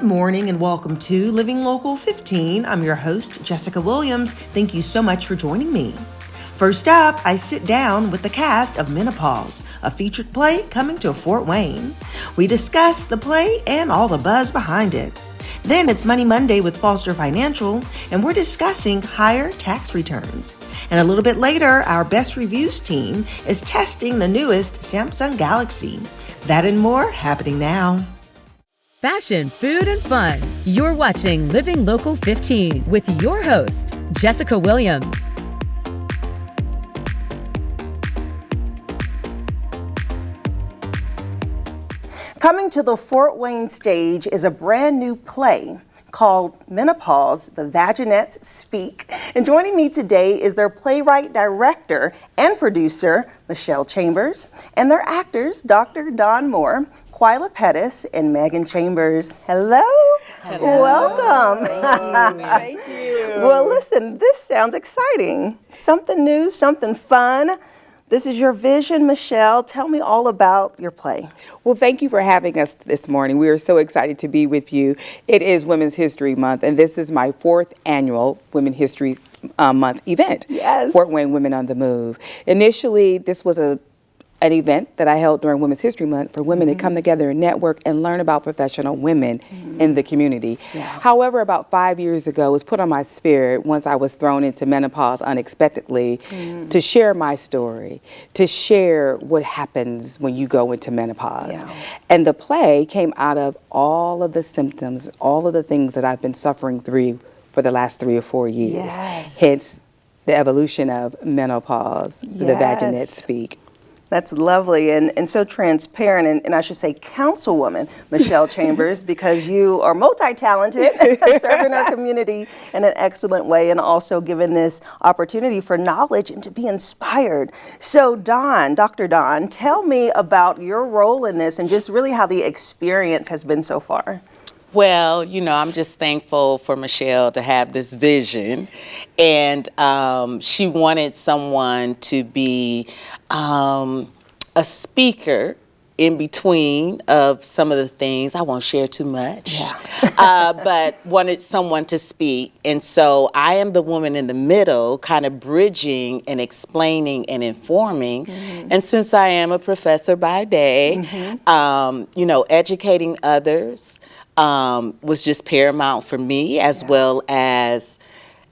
Good morning and welcome to Living Local 15. I'm your host, Jessica Williams. Thank you so much for joining me. First up, I sit down with the cast of Menopause, a featured play coming to Fort Wayne. We discuss the play and all the buzz behind it. Then it's Money Monday with Foster Financial, and we're discussing higher tax returns. And a little bit later, our Best Reviews team is testing the newest Samsung Galaxy. That and more happening now. Fashion, food, and fun. You're watching Living Local 15 with your host, Jessica Williams. Coming to the Fort Wayne stage is a brand new play called Menopause, the Vaginates Speak. And joining me today is their playwright, director, and producer, Michelle Chambers, and their actors, Dr. Don Moore, Quila Pettis, and Megan Chambers. Hello. Hello. Welcome. Thank you. Well, listen, this sounds exciting. Something new, something fun. This is your vision, Michelle. Tell me all about your play. Well, thank you for having us this morning. We are so excited to be with you. It is Women's History Month, and this is my 4th annual Women's History Month event. Yes. Fort Wayne Women on the Move. Initially, this was an event that I held during Women's History Month for women to come together and network and learn about professional women in the community. Yeah. However, about 5 years ago, it was put on my spirit once I was thrown into menopause unexpectedly to share my story, to share what happens when you go into menopause. Yeah. And the play came out of all of the symptoms, all of the things that I've been suffering through for the last 3 or 4 years. Yes. Hence, the evolution of Menopause, the Vaginates Speak. That's lovely and so transparent, and I should say councilwoman Michelle Chambers, because you are multi-talented, serving our community in an excellent way, and also giving this opportunity for knowledge and to be inspired. So Dr. Don, tell me about your role in this and just really how the experience has been so far. Well, I'm just thankful for Michelle to have this vision, and she wanted someone to be a speaker in between of some of the things. I won't share too much, but wanted someone to speak. And so I am the woman in the middle, kind of bridging and explaining and informing. And since I am a professor by day, educating others was just paramount for me, as well as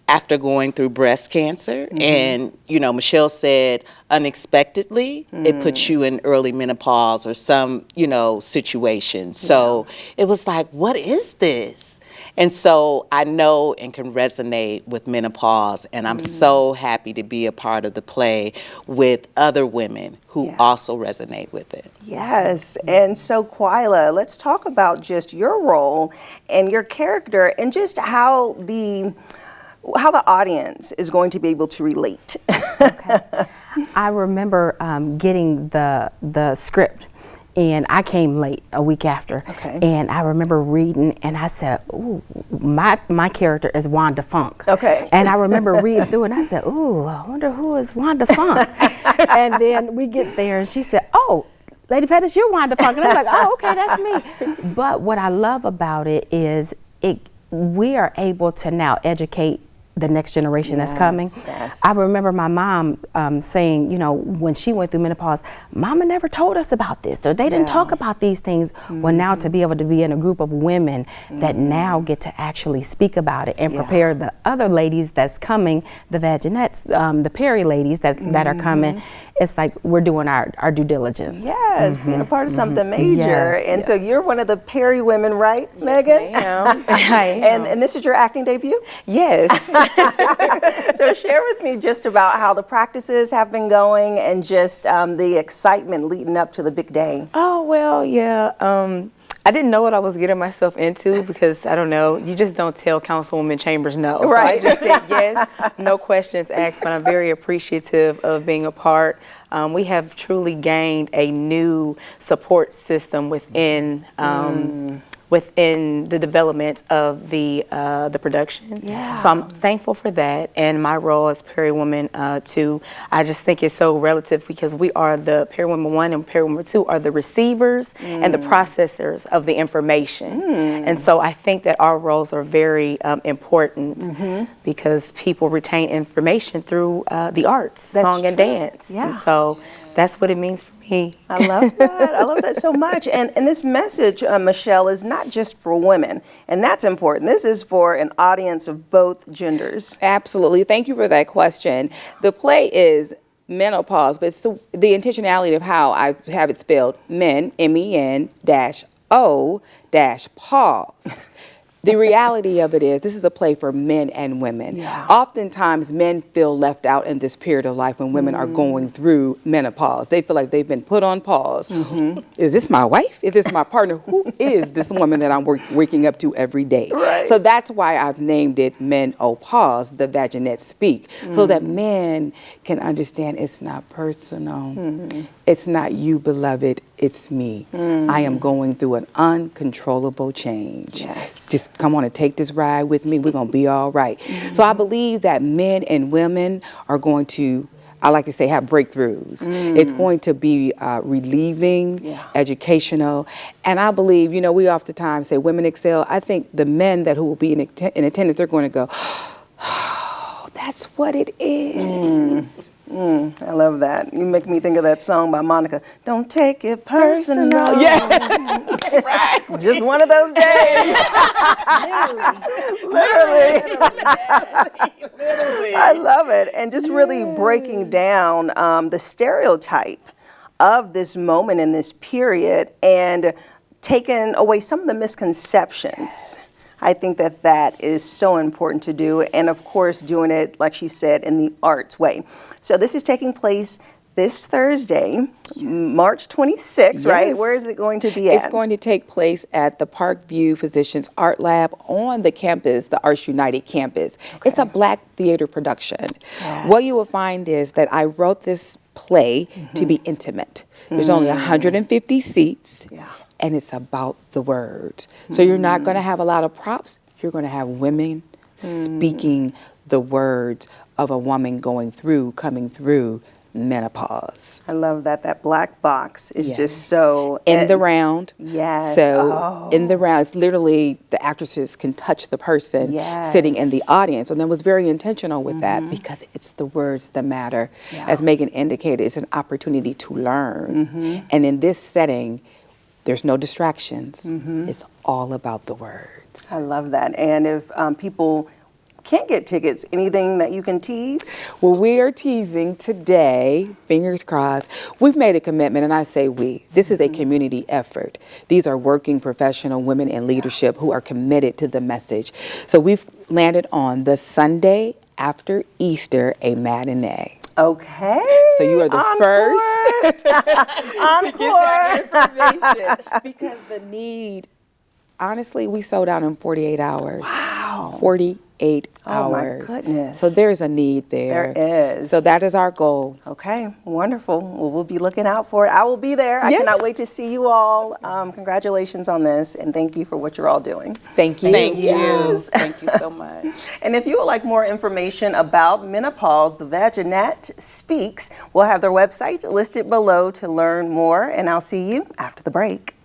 after going through breast cancer. And, Michelle said, unexpectedly, it puts you in early menopause or some, situation. So it was like, what is this? And so I know and can resonate with menopause, and I'm so happy to be a part of the play with other women who also resonate with it. Yes, and so Quila, let's talk about just your role and your character and just how the audience is going to be able to relate. Okay. I remember getting the script, and I came late a week after. Okay. And I remember reading, and I said, "Ooh, my character is Wanda Funk." Okay. And I remember reading through, and I said, "Ooh, I wonder who is Wanda Funk." And then we get there, and she said, "Oh, Lady Pettis, you're Wanda Funk." And I was like, "Oh, okay, that's me." But what I love about it is we are able to now educate the next generation that's coming. Yes. I remember my mom saying, when she went through menopause, Mama never told us about this, or they didn't talk about these things. Well, now to be able to be in a group of women that now get to actually speak about it and prepare the other ladies that's coming, the Vaginettes, the Perry ladies that are coming, it's like we're doing our due diligence. Yes, being a part of something major. And so you're one of the Perry women, right, Megan? I am. And this is your acting debut? Yes. So share with me just about how the practices have been going and just the excitement leading up to the big day. Oh, well, yeah. I didn't know what I was getting myself into because, I don't know, you just don't tell Councilwoman Chambers no. Right. So I just said yes, no questions asked, but I'm very appreciative of being a part. We have truly gained a new support system within within the development of the production. Yeah. So I'm thankful for that, and my role as Periwoman 2. I just think it's so relative because we are the Periwoman 1 and Periwoman 2 are the receivers and the processors of the information. And so I think that our roles are very important because people retain information through the arts, song and dance. Yeah. And so that's what it means for me. I love that. I love that so much. And this message, Michelle, is not just for women, and that's important. This is for an audience of both genders. Absolutely. Thank you for that question. The play is Menopause, but it's the intentionality of how I have it spelled, men, MEN-O-pause. The reality of it is this is a play for men and women. Yeah. Oftentimes men feel left out in this period of life when women are going through menopause. They feel like they've been put on pause. Is this my wife? Is this my partner? Who is this woman that I'm waking up to every day? Right. So that's why I've named it Menopause, the Vaginates Speak, so that men can understand it's not personal. It's not you, beloved. It's me. I am going through an uncontrollable change. Yes. Just come on and take this ride with me. We're going to be all right. So I believe that men and women are going to, I like to say, have breakthroughs. It's going to be relieving, educational. And I believe, you know, we oftentimes say women excel. I think the men who will be in attendance, they're going to go, oh, that's what it is. I love that. You make me think of that song by Monica. Don't take it personal. Yeah. Right. Just one of those days. Literally. I love it. And just really breaking down the stereotype of this moment in this period and taking away some of the misconceptions. I think that is so important to do, and of course doing it, like she said, in the arts way. So this is taking place this Thursday, March 26th, right? Where is it going to be at? It's going to take place at the Parkview Physicians Art Lab on the campus, the Arts United campus. It's a Black theater production. What you will find is that I wrote this play to be intimate. There's only 150 seats. And it's about the words. So you're not going to have a lot of props. You're going to have women speaking the words of a woman coming through menopause. I love that. That black box is just so... In the round. Yes. So in the round, it's literally the actresses can touch the person sitting in the audience. And I was very intentional with that because it's the words that matter. As Megan indicated, it's an opportunity to learn. And in this setting, there's no distractions. It's all about the words. I love that. And if people can't get tickets, anything that you can tease? Well, we are teasing today, fingers crossed. We've made a commitment, and I say we. This is a community effort. These are working professional women in leadership who are committed to the message. So we've landed on the Sunday after Easter, a matinee. Okay. So you are the first to get that information because the need, honestly, we sold out in 48 hours. Wow. 48 Oh my hours. goodness. So there's a need there. There is. So that is our goal. Okay, wonderful. Well, we'll be looking out for it. I will be there. I cannot wait to see you all. Congratulations on this, and thank you for what you're all doing. Thank you. Thank you. Thank you so much. And if you would like more information about menopause, the Vaginates Speaks will have their website listed below to learn more, and I'll see you after the break.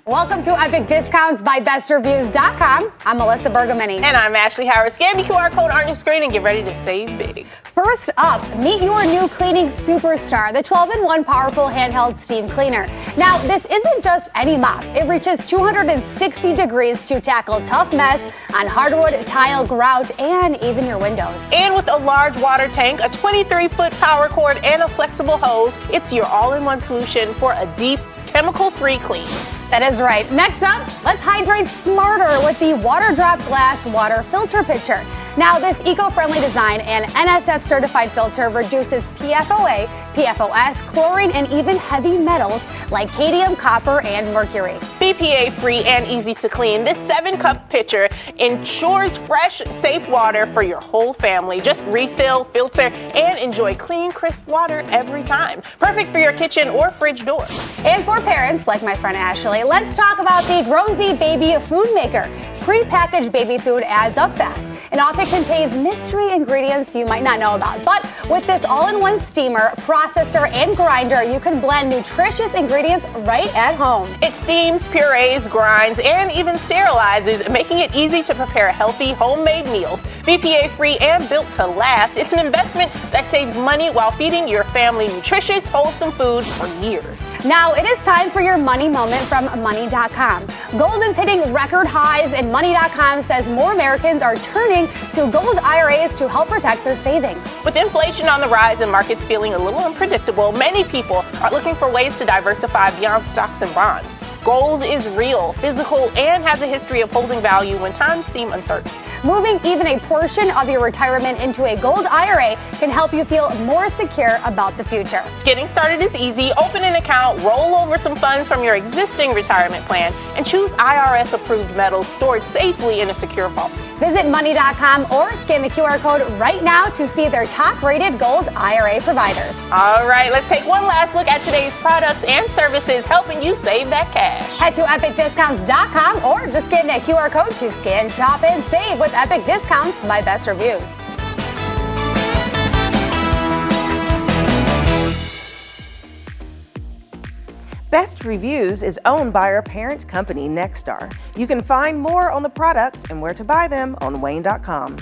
Welcome to Epic Discounts by BestReviews.com. I'm Melissa Bergamini. And I'm Ashley Howard. Scan the QR code on your screen and get ready to save big. First up, meet your new cleaning superstar, the 12-in-1 powerful handheld steam cleaner. Now, this isn't just any mop. It reaches 260 degrees to tackle tough mess on hardwood, tile, grout, and even your windows. And with a large water tank, a 23-foot power cord, and a flexible hose, it's your all-in-one solution for a deep, chemical-free clean. That is right. Next up, let's hydrate smarter with the Water Drop Glass Water Filter Pitcher. Now, this eco-friendly design and NSF-certified filter reduces PFOA, PFOS, chlorine, and even heavy metals like cadmium, copper, and mercury. BPA free and easy to clean, this 7-cup pitcher ensures fresh, safe water for your whole family. Just refill, filter, and enjoy clean, crisp water every time. Perfect for your kitchen or fridge door. And for parents like my friend Ashley, let's talk about the Grown-Z Baby Food Maker. Pre-packaged baby food adds up fast and often contains mystery ingredients you might not know about. But with this all-in-one steamer, processor, and grinder, you can blend nutritious ingredients right at home. It steams, purees, grinds, and even sterilizes, making it easy to prepare healthy homemade meals. BPA free and built to last, it's an investment that saves money while feeding your family nutritious, wholesome food for years. Now it is time for your money moment from Money.com. Gold is hitting record highs, and Money.com says more Americans are turning to gold IRAs to help protect their savings. With inflation on the rise and markets feeling a little unpredictable, many people are looking for ways to diversify beyond stocks and bonds. Gold is real, physical, and has a history of holding value when times seem uncertain. Moving even a portion of your retirement into a gold IRA can help you feel more secure about the future. Getting started is easy. Open an account, roll over some funds from your existing retirement plan, and choose IRS-approved metals stored safely in a secure vault. Visit Money.com or scan the QR code right now to see their top-rated gold IRA providers. All right, let's take one last look at today's products and services helping you save that cash. Head to epicdiscounts.com or just scan that QR code to scan, shop, and save with Epic Discounts by Best Reviews. Best Reviews is owned by our parent company, Nexstar. You can find more on the products and where to buy them on WANE.com.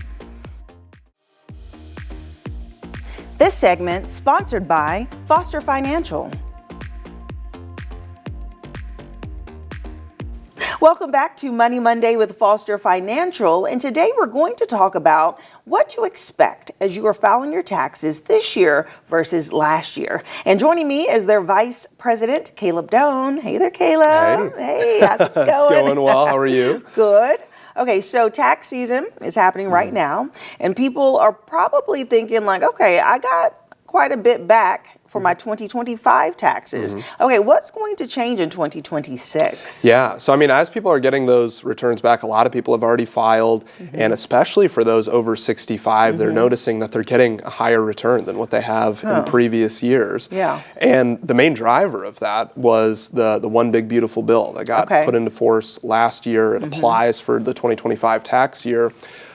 This segment sponsored by Foster Financial. Welcome back to Money Monday with Foster Financial, and today we're going to talk about what to expect as you are filing your taxes this year versus last year. And joining me is their Vice President, Caleb Doan. Hey there, Caleb. Hey, how's it going? It's going well. How are you? Good. Okay, so tax season is happening right now, and people are probably thinking like, okay, I got quite a bit back for my 2025 taxes. Okay, what's going to change in 2026? Yeah, so I mean, as people are getting those returns back, a lot of people have already filed, and especially for those over 65, they're noticing that they're getting a higher return than what they have in previous years. Yeah. And the main driver of that was the One Big Beautiful Bill that got put into force last year. It applies for the 2025 tax year.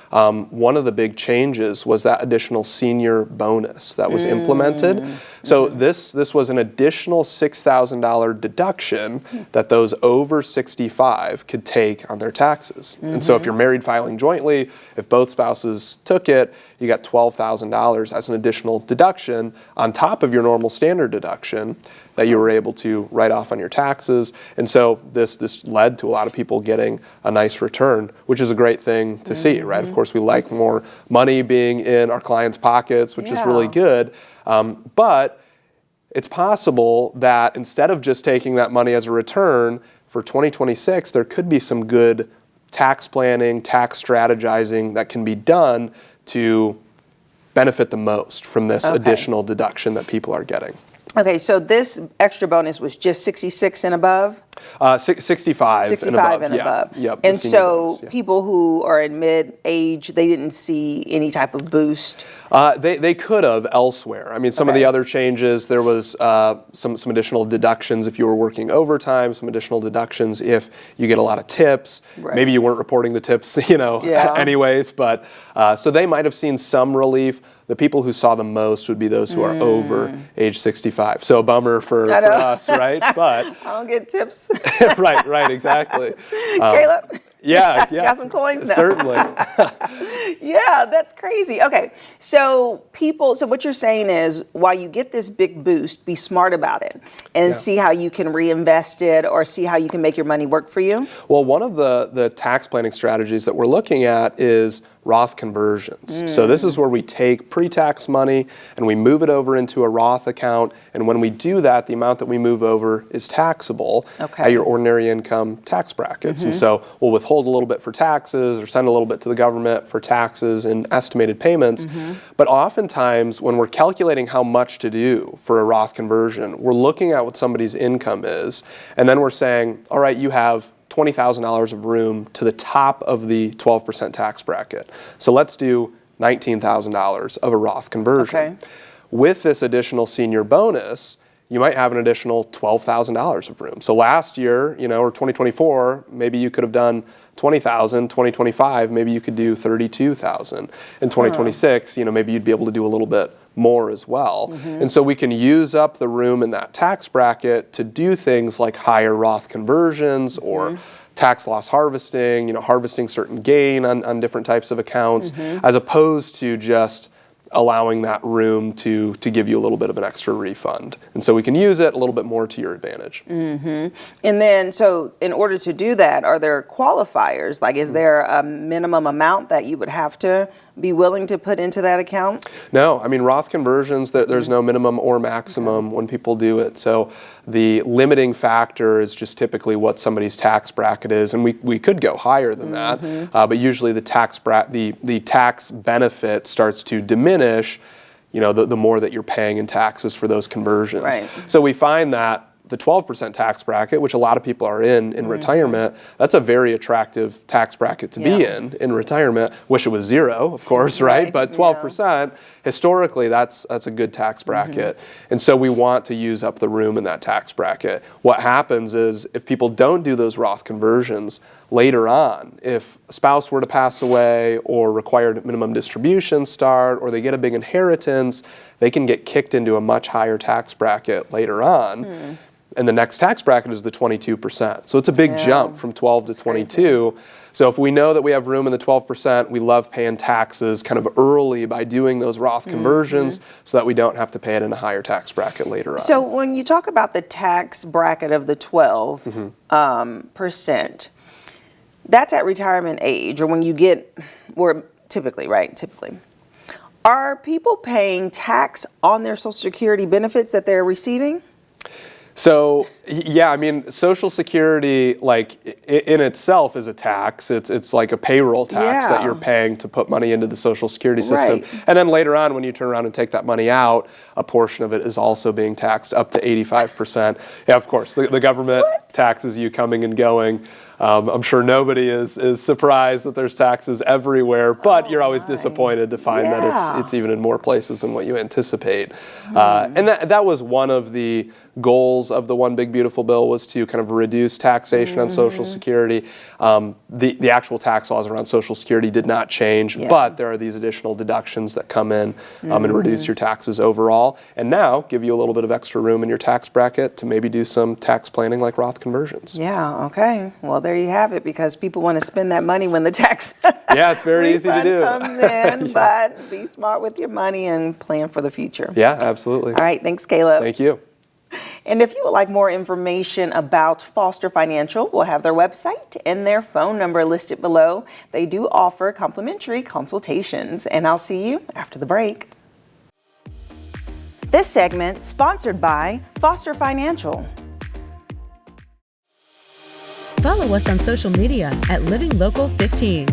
One of the big changes was that additional senior bonus that was implemented. So this was an additional $6,000 deduction that those over 65 could take on their taxes. And so if you're married filing jointly, if both spouses took it, you got $12,000 as an additional deduction on top of your normal standard deduction that you were able to write off on your taxes. And so this led to a lot of people getting a nice return, which is a great thing to see, right? Of course, we like more money being in our clients' pockets, which is really good. But it's possible that instead of just taking that money as a return, for 2026, there could be some good tax planning, tax strategizing that can be done to benefit the most from this additional deduction that people are getting. Okay, so this extra bonus was just 66 and above? 65 and above. Yep, and so people who are in mid-age, they didn't see any type of boost? They could have elsewhere. I mean, some of the other changes, there was some additional deductions if you were working overtime, some additional deductions if you get a lot of tips. Maybe you weren't reporting the tips, anyways, but so they might have seen some relief. The people who saw the most would be those who are over age 65. So a bummer for us, right? But I don't get tips. right, exactly. Caleb? Yeah. Got some coins now. Certainly. Yeah, that's crazy. Okay, so what you're saying is while you get this big boost, be smart about it and see how you can reinvest it or see how you can make your money work for you? Well, one of the tax planning strategies that we're looking at is Roth conversions. So this is where we take pre-tax money and we move it over into a Roth account, and when we do that, the amount that we move over is taxable at your ordinary income tax brackets. And so we'll withhold a little bit for taxes or send a little bit to the government for taxes and estimated payments. But oftentimes when we're calculating how much to do for a Roth conversion, we're looking at what somebody's income is, and then we're saying, all right, you have $20,000 of room to the top of the 12% tax bracket. So let's do $19,000 of a Roth conversion. With this additional senior bonus, you might have an additional $12,000 of room. So last year, or 2024, maybe you could have done $20,000. 2025, maybe you could do $32,000. In 2026, maybe you'd be able to do a little bit more as well. And so we can use up the room in that tax bracket to do things like higher Roth conversions or tax loss harvesting, harvesting certain gain on different types of accounts, as opposed to just allowing that room to give you a little bit of an extra refund. And so we can use it a little bit more to your advantage. And then, so in order to do that, are there qualifiers? Like, is there a minimum amount that you would have to be willing to put into that account? No, I mean, Roth conversions, there's no minimum or maximum when people do it. So the limiting factor is just typically what somebody's tax bracket is, and we could go higher than that, but usually the tax benefit starts to diminish, the more that you're paying in taxes for those conversions. So we find that the 12% tax bracket, which a lot of people are in retirement, that's a very attractive tax bracket to be in retirement. Wish it was 0, of course, right? But 12%, historically, that's a good tax bracket. And so we want to use up the room in that tax bracket. What happens is if people don't do those Roth conversions later on, if a spouse were to pass away or required minimum distributions start or they get a big inheritance, they can get kicked into a much higher tax bracket later on. And the next tax bracket is the 22%. So it's a big jump from 12 to 22. So if we know that we have room in the 12%, we love paying taxes kind of early by doing those Roth conversions so that we don't have to pay it in a higher tax bracket later on. So when you talk about the tax bracket of the 12%, that's at retirement age, or when you get, or typically, right? Typically. Are people paying tax on their Social Security benefits that they're receiving? So, yeah, I mean, Social Security, like, in itself is a tax. It's like a payroll tax that you're paying to put money into the Social Security system. And then later on, when you turn around and take that money out, a portion of it is also being taxed up to 85%. Yeah, of course, the government taxes you coming and going. I'm sure nobody is surprised that there's taxes everywhere, but you're always disappointed to find that it's even in more places than what you anticipate. And that was one of the goals of the One Big Beautiful Bill, was to kind of reduce taxation on Social Security. The actual tax laws around Social Security did not change, but there are these additional deductions that come in and reduce your taxes overall, and now give you a little bit of extra room in your tax bracket to maybe do some tax planning like Roth conversions. Yeah, okay. Well, there you have it, because people want to spend that money when the tax it's very easy to do. comes in, but be smart with your money and plan for the future. Yeah, absolutely. All right, thanks, Caleb. Thank you. And if you would like more information about Foster Financial, we'll have their website and their phone number listed below. They do offer complimentary consultations, and I'll see you after the break. This segment sponsored by Foster Financial. Follow us on social media at Living Local 15.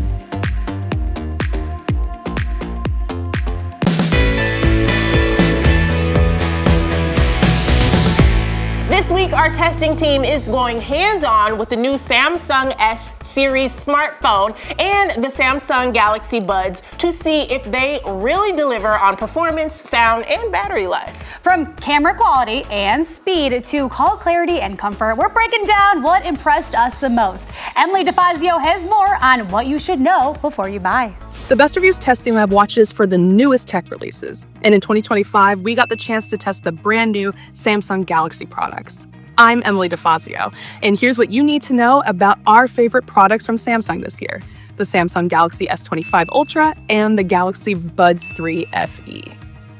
This week, our testing team is going hands-on with the new Samsung S Series smartphone and the Samsung Galaxy Buds to see if they really deliver on performance, sound, and battery life. From camera quality and speed to call clarity and comfort, we're breaking down what impressed us the most. Emily DeFazio has more on what you should know before you buy. The BestReviews testing lab watches for the newest tech releases. And in 2025, we got the chance to test the brand new Samsung Galaxy products. I'm Emily DeFazio, and here's what you need to know about our favorite products from Samsung this year: the Samsung Galaxy S25 Ultra and the Galaxy Buds 3 FE.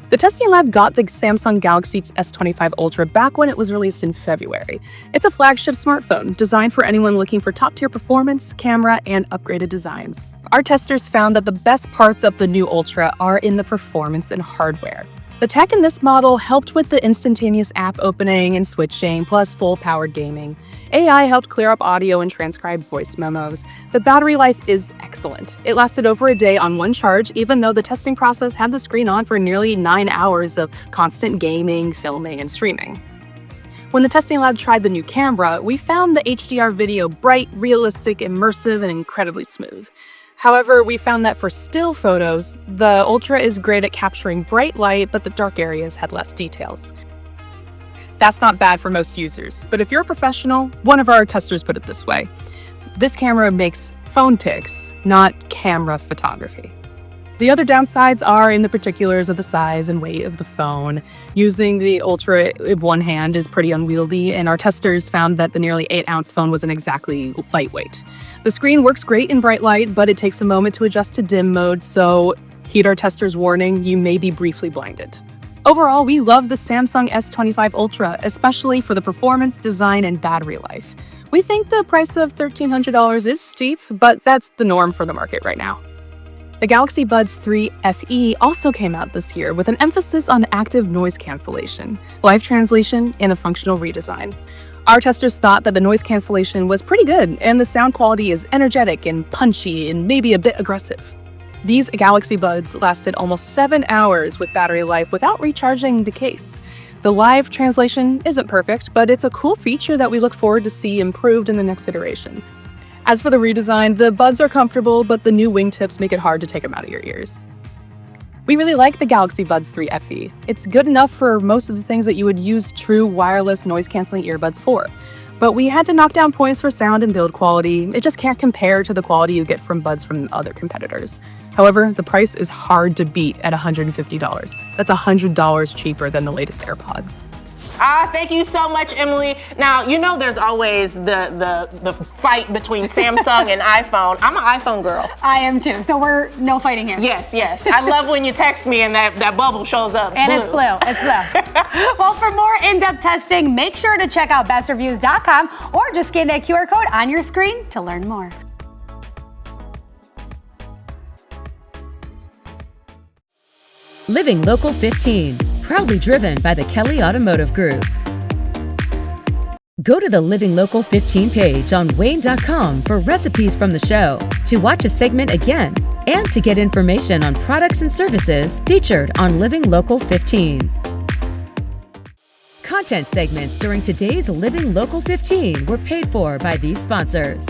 The testing lab got the Samsung Galaxy S25 Ultra back when it was released in February. It's a flagship smartphone designed for anyone looking for top-tier performance, camera, and upgraded designs. Our testers found that the best parts of the new Ultra are in the performance and hardware. The tech in this model helped with the instantaneous app opening and switching, plus full-powered gaming. AI helped clear up audio and transcribe voice memos. The battery life is excellent. It lasted over a day on one charge, even though the testing process had the screen on for nearly 9 hours of constant gaming, filming, and streaming. When the testing lab tried the new camera, we found the HDR video bright, realistic, immersive, and incredibly smooth. However, we found that for still photos, the Ultra is great at capturing bright light, but the dark areas had less details. That's not bad for most users, but if you're a professional, one of our testers put it this way: this camera makes phone pics, not camera photography. The other downsides are in the particulars of the size and weight of the phone. Using the Ultra in one hand is pretty unwieldy, and our testers found that the nearly 8-ounce phone wasn't exactly lightweight. The screen works great in bright light, but it takes a moment to adjust to dim mode, so heed our testers' warning, you may be briefly blinded. Overall, we love the Samsung S25 Ultra, especially for the performance, design, and battery life. We think the price of $1,300 is steep, but that's the norm for the market right now. The Galaxy Buds 3 FE also came out this year with an emphasis on active noise cancellation, live translation, and a functional redesign. Our testers thought that the noise cancellation was pretty good, and the sound quality is energetic and punchy and maybe a bit aggressive. These Galaxy Buds lasted almost 7 hours with battery life without recharging the case. The live translation isn't perfect, but it's a cool feature that we look forward to see improved in the next iteration. As for the redesign, the buds are comfortable, but the new wingtips make it hard to take them out of your ears. We really like the Galaxy Buds 3 FE. It's good enough for most of the things that you would use true wireless noise-canceling earbuds for. But we had to knock down points for sound and build quality. It just can't compare to the quality you get from buds from other competitors. However, the price is hard to beat at $150. That's $100 cheaper than the latest AirPods. Thank you so much, Emily. Now, you know there's always the fight between Samsung and iPhone. I'm an iPhone girl. I am too, so we're no fighting here. Yes. I love when you text me and that bubble shows up and blue. It's blue. Well, for more in-depth testing, make sure to check out BestReviews.com or just scan that QR code on your screen to learn more. Living Local 15, proudly driven by the Kelly Automotive Group. Go to the Living Local 15 page on WANE.com for recipes from the show, to watch a segment again, and to get information on products and services featured on Living Local 15. Content segments during today's Living Local 15 were paid for by these sponsors.